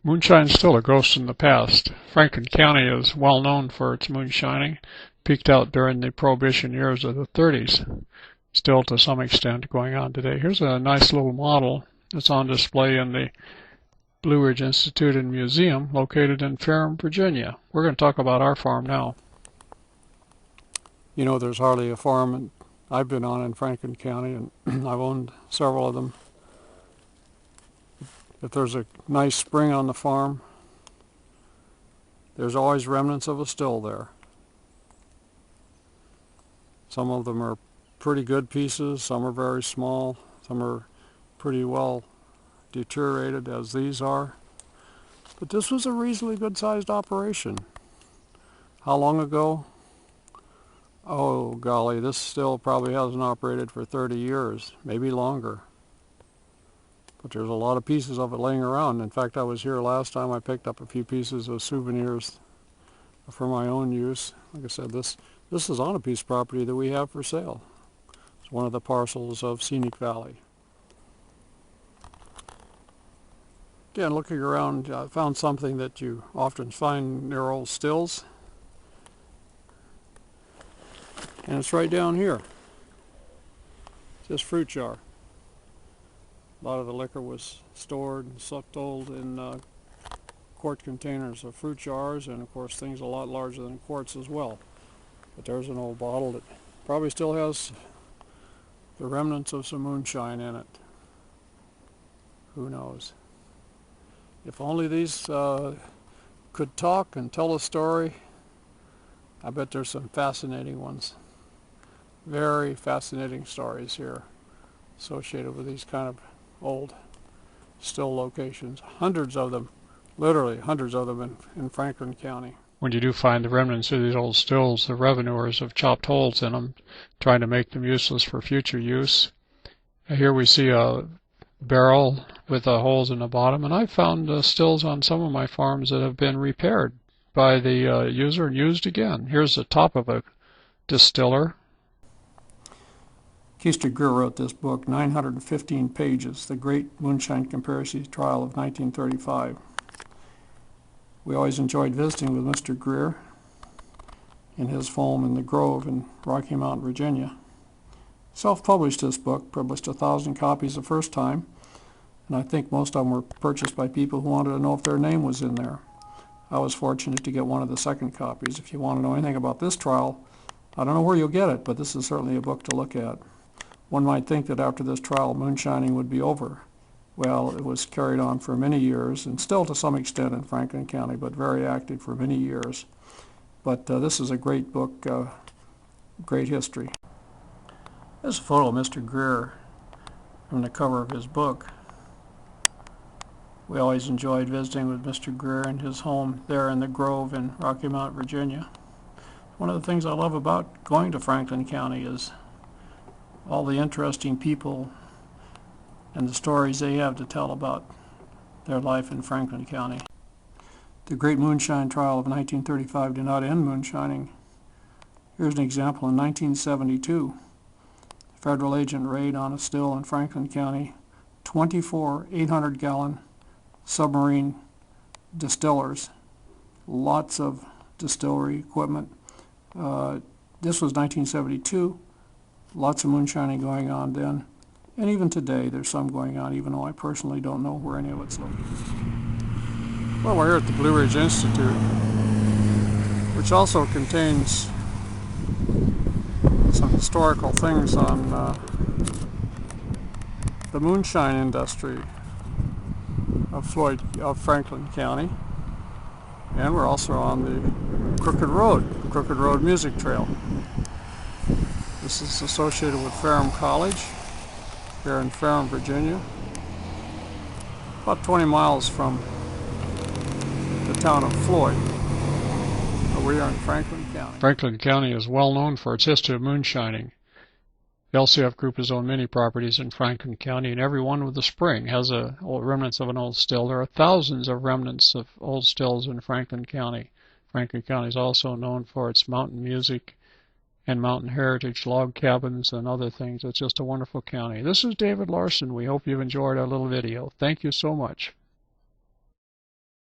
Moonshine's still a ghost in the past. Franklin County is well known for its moonshining, peaked out during the Prohibition years of the 30s, still to some extent going on today. Here's a nice little model that's on display in the Blue Ridge Institute and Museum located in Ferrum, Virginia. We're going to talk about our farm now. You know, there's hardly a farm I've been on in Franklin County, and I've owned several of them. If there's a nice spring on the farm, there's always remnants of a still there. Some of them are pretty good pieces, some are very small, some are pretty well deteriorated, as these are. But this was a reasonably good-sized operation. How long ago? Oh golly, this still probably hasn't operated for 30 years, maybe longer. But there's a lot of pieces of it laying around. In fact, I was here last time. I picked up a few pieces of souvenirs for my own use. Like I said, this is on a piece of property that we have for sale. It's one of the parcels of Scenic Valley. Again, looking around, I found something that you often find near old stills. And it's right down here. This fruit jar. A lot of the liquor was stored and sold in quart containers of fruit jars, and of course things a lot larger than quarts as well. But there's an old bottle that probably still has the remnants of some moonshine in it. Who knows? If only these could talk and tell a story, I bet there's some fascinating ones. Very fascinating stories here associated with these kind of old still locations. Hundreds of them, literally hundreds of them in Franklin County. When you do find the remnants of these old stills, the revenuers have chopped holes in them, trying to make them useless for future use. Here we see a barrel with holes in the bottom, and I've found stills on some of my farms that have been repaired by the user and used again. Here's the top of a distiller. Keister Greer wrote this book, 915 pages, The Great Moonshine Conspiracy Trial of 1935. We always enjoyed visiting with Mr. Greer in his home in the Grove in Rocky Mount, Virginia. Self-published this book, published 1,000 copies the first time, and I think most of them were purchased by people who wanted to know if their name was in there. I was fortunate to get one of the second copies. If you want to know anything about this trial, I don't know where you'll get it, but this is certainly a book to look at. One might think that after this trial, moonshining would be over. Well, it was carried on for many years, and still to some extent in Franklin County, but very active for many years. But this is a great book, great history. This is a photo of Mr. Greer from the cover of his book. We always enjoyed visiting with Mr. Greer in his home there in the Grove in Rocky Mount, Virginia. One of the things I love about going to Franklin County is all the interesting people and the stories they have to tell about their life in Franklin County. The Great Moonshine Trial of 1935 did not end moonshining. Here's an example in 1972. A federal agent raid on a still in Franklin County, 24 800-gallon submarine distillers, lots of distillery equipment. This was 1972. Lots of moonshining going on then, and even today there's some going on, even though I personally don't know where any of it's located. Well, we're here at the Blue Ridge Institute, which also contains some historical things on the moonshine industry of Franklin County, and we're also on the Crooked Road Music Trail. This is associated with Ferrum College here in Ferrum, Virginia, about 20 miles from the town of Floyd. We are in Franklin County. Franklin County is well known for its history of moonshining. The LCF Group has owned many properties in Franklin County, and every one with a spring has remnants of an old still. There are thousands of remnants of old stills in Franklin County. Franklin County is also known for its mountain music and mountain heritage, log cabins, and other things. It's just a wonderful county. This is David Larson. We hope you've enjoyed our little video. Thank you so much.